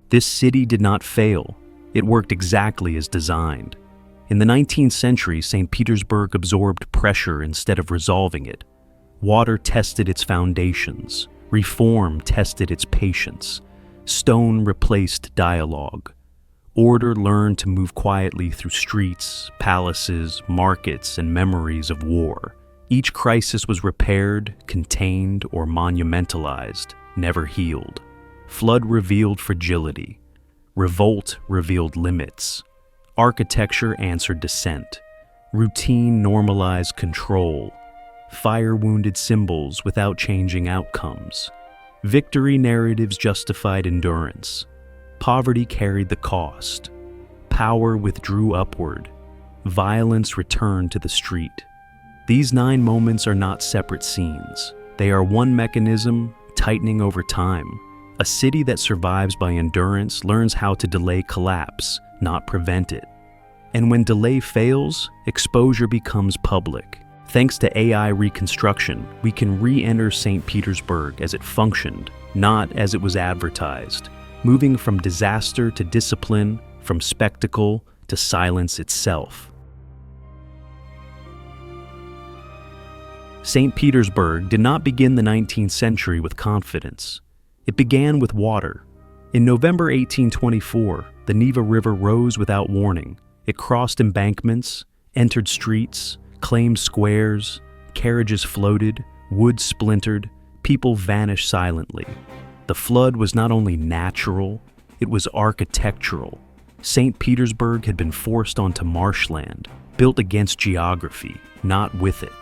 This city did not fail. It worked exactly as designed. In the 19th century, St. Petersburg absorbed pressure instead of resolving it. Water tested its foundations. Reform tested its patience. Stone replaced dialogue. Order learned to move quietly through streets, palaces, markets, and memories of war. Each crisis was repaired, contained, or monumentalized, never healed. Flood revealed fragility. Revolt revealed limits. Architecture answered dissent. Routine normalized control. Fire wounded symbols without changing outcomes. Victory narratives justified endurance. Poverty carried the cost. Power withdrew upward. Violence returned to the street. These 9 moments are not separate scenes. They are one mechanism, tightening over time. A city that survives by endurance learns how to delay collapse, not prevent it. And when delay fails, exposure becomes public. Thanks to AI reconstruction, we can re-enter St. Petersburg as it functioned, not as it was advertised, moving from disaster to discipline, from spectacle to silence itself. St. Petersburg did not begin the 19th century with confidence. It began with water. In November 1824, the Neva River rose without warning. It crossed embankments, entered streets, claimed squares, carriages floated, wood splintered, people vanished silently. The flood was not only natural, it was architectural. St. Petersburg had been forced onto marshland, built against geography, not with it.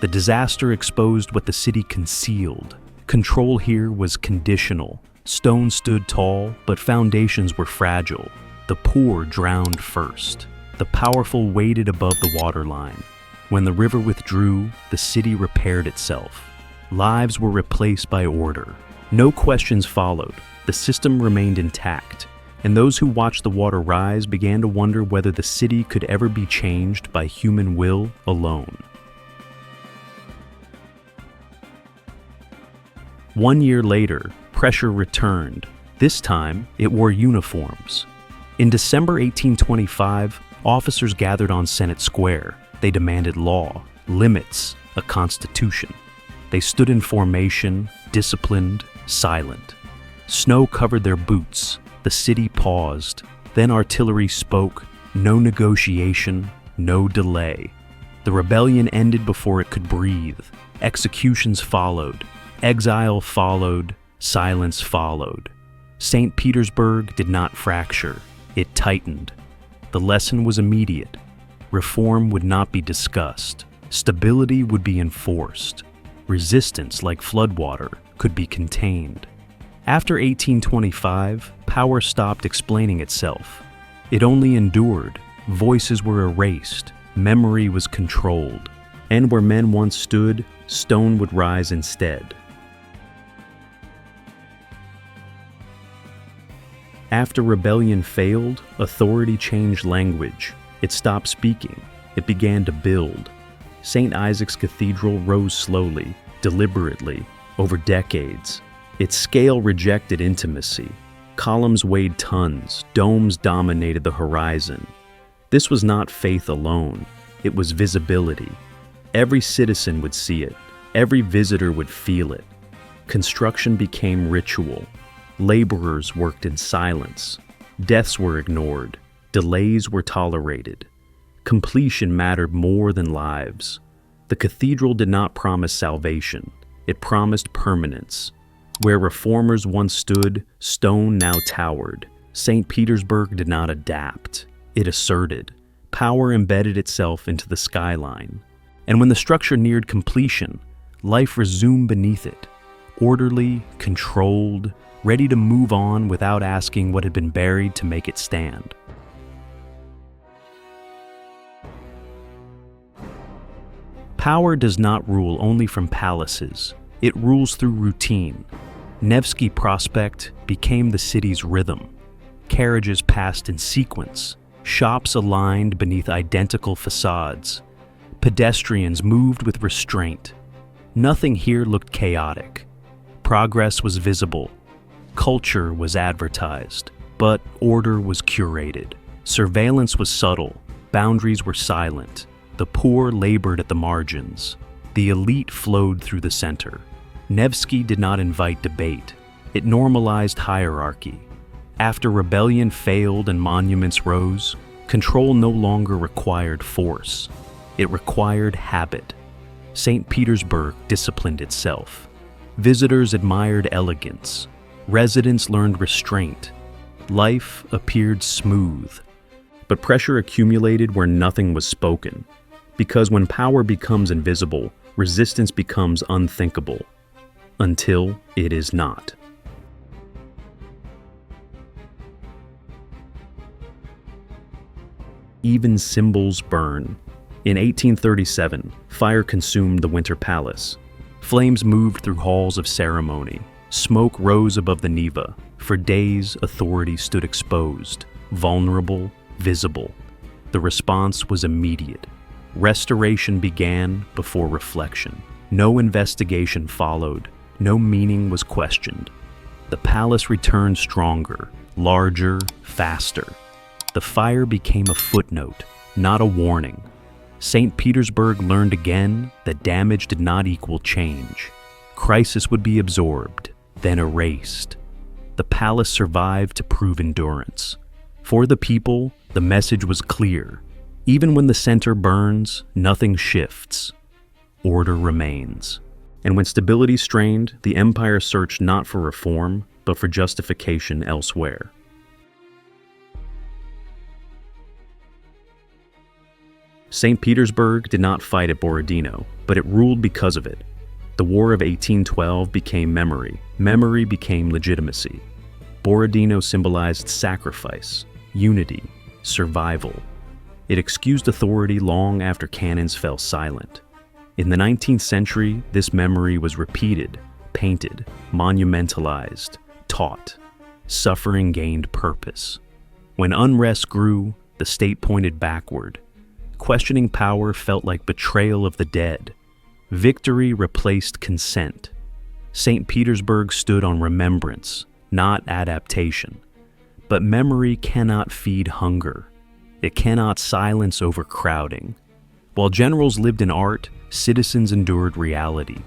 The disaster exposed what the city concealed. Control here was conditional. Stone stood tall, but foundations were fragile. The poor drowned first. The powerful waited above the waterline. When the river withdrew, the city repaired itself. Lives were replaced by order. No questions followed. The system remained intact, and those who watched the water rise began to wonder whether the city could ever be changed by human will alone. 1 year later, pressure returned. This time, it wore uniforms. In December 1825, officers gathered on Sennaya Square. They demanded law, limits, a constitution. They stood in formation, disciplined, silent. Snow covered their boots. The city paused. Then artillery spoke. No negotiation, no delay. The rebellion ended before it could breathe. Executions followed. Exile followed. Silence followed. St. Petersburg did not fracture. It tightened. The lesson was immediate. Reform would not be discussed. Stability would be enforced. Resistance, like floodwater, could be contained. After 1825, power stopped explaining itself. It only endured. Voices were erased. Memory was controlled. And where men once stood, stone would rise instead. After rebellion failed, authority changed language. It stopped speaking. It began to build. St. Isaac's Cathedral rose slowly, deliberately, over decades. Its scale rejected intimacy. Columns weighed tons. Domes dominated the horizon. This was not faith alone. It was visibility. Every citizen would see it. Every visitor would feel it. Construction became ritual. Laborers worked in silence. Deaths were ignored. Delays were tolerated. Completion mattered more than lives. The cathedral did not promise salvation. It promised permanence. Where reformers once stood, stone now towered. St. Petersburg did not adapt. It asserted. Power embedded itself into the skyline. And when the structure neared completion, life resumed beneath it. Orderly, controlled, ready to move on without asking what had been buried to make it stand. Power does not rule only from palaces. It rules through routine. Nevsky Prospekt became the city's rhythm. Carriages passed in sequence. Shops aligned beneath identical facades. Pedestrians moved with restraint. Nothing here looked chaotic. Progress was visible. Culture was advertised. But order was curated. Surveillance was subtle. Boundaries were silent. The poor labored at the margins. The elite flowed through the center. Nevsky did not invite debate. It normalized hierarchy. After rebellion failed and monuments rose, control no longer required force. It required habit. Saint Petersburg disciplined itself. Visitors admired elegance. Residents learned restraint. Life appeared smooth. But pressure accumulated where nothing was spoken. Because when power becomes invisible, resistance becomes unthinkable. Until it is not. Even symbols burn. In 1837, fire consumed the Winter Palace. Flames moved through halls of ceremony. Smoke rose above the Neva. For days, authority stood exposed, vulnerable, visible. The response was immediate. Restoration began before reflection. No investigation followed. No meaning was questioned. The palace returned stronger, larger, faster. The fire became a footnote, not a warning. Saint Petersburg learned again that damage did not equal change. Crisis would be absorbed, then erased. The palace survived to prove endurance. For the people, the message was clear. Even when the center burns, nothing shifts. Order remains. And when stability strained, the empire searched not for reform, but for justification elsewhere. Saint Petersburg did not fight at Borodino, but it ruled because of it. The War of 1812 became memory. Memory became legitimacy. Borodino symbolized sacrifice, unity, survival. It excused authority long after cannons fell silent. In the 19th century, this memory was repeated, painted, monumentalized, taught. Suffering gained purpose. When unrest grew, the state pointed backward. Questioning power felt like betrayal of the dead. Victory replaced consent. Saint Petersburg stood on remembrance, not adaptation. But memory cannot feed hunger. It cannot silence overcrowding. While generals lived in art, citizens endured reality.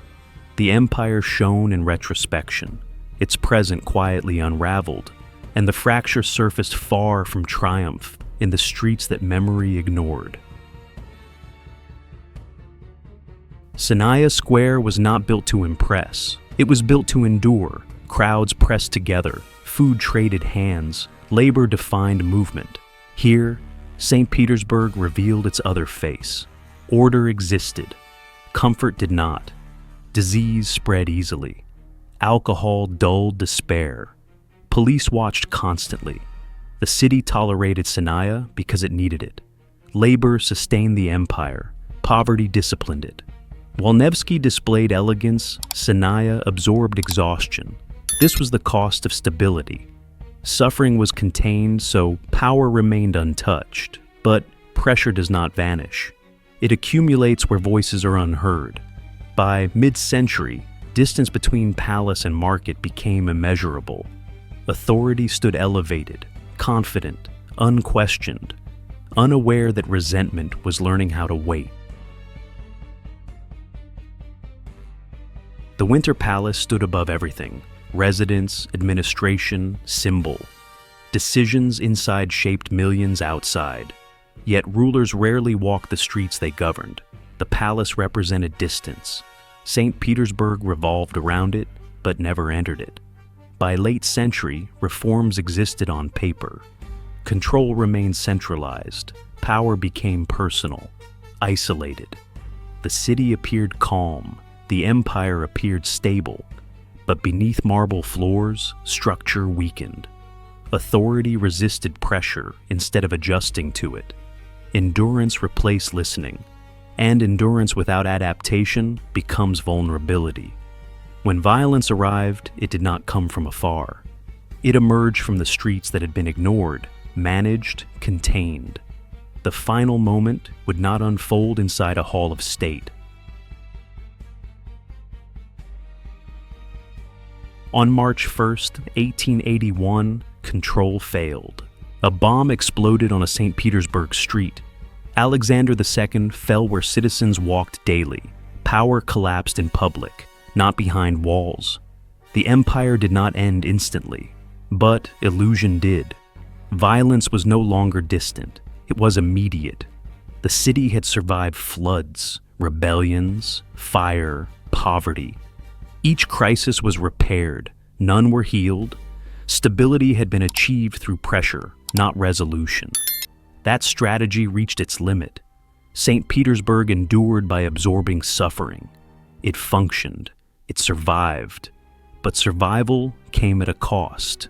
The empire shone in retrospection. Its present quietly unraveled, and the fracture surfaced far from triumph in the streets that memory ignored. Sennaya Square was not built to impress. It was built to endure. Crowds pressed together, food traded hands, labor defined movement. Here, Saint Petersburg revealed its other face. Order existed. Comfort did not. Disease spread easily. Alcohol dulled despair. Police watched constantly. The city tolerated Sennaya because it needed it. Labor sustained the empire. Poverty disciplined it. While Nevsky displayed elegance, Sennaya absorbed exhaustion. This was the cost of stability. Suffering was contained, so power remained untouched. But pressure does not vanish. It accumulates where voices are unheard. By mid-century, distance between palace and market became immeasurable. Authority stood elevated, confident, unquestioned, unaware that resentment was learning how to wait. The Winter Palace stood above everything: residence, administration, symbol. Decisions inside shaped millions outside. Yet rulers rarely walked the streets they governed. The palace represented distance. Saint Petersburg revolved around it, but never entered it. By late century, reforms existed on paper. Control remained centralized. Power became personal, isolated. The city appeared calm. The empire appeared stable, but beneath marble floors, structure weakened. Authority resisted pressure instead of adjusting to it. Endurance replaced listening, and endurance without adaptation becomes vulnerability. When violence arrived, it did not come from afar. It emerged from the streets that had been ignored, managed, contained. The final moment would not unfold inside a hall of state. On March 1st, 1881, control failed. A bomb exploded on a St. Petersburg street. Alexander II fell where citizens walked daily. Power collapsed in public, not behind walls. The empire did not end instantly, but illusion did. Violence was no longer distant. It was immediate. The city had survived floods, rebellions, fire, poverty. Each crisis was repaired. None were healed. Stability had been achieved through pressure, not resolution. That strategy reached its limit. St. Petersburg endured by absorbing suffering. It functioned. It survived. But survival came at a cost.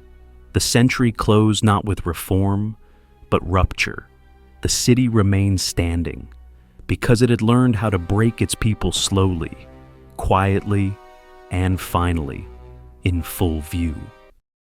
The century closed not with reform, but rupture. The city remained standing because it had learned how to break its people slowly, quietly, and finally, in full view.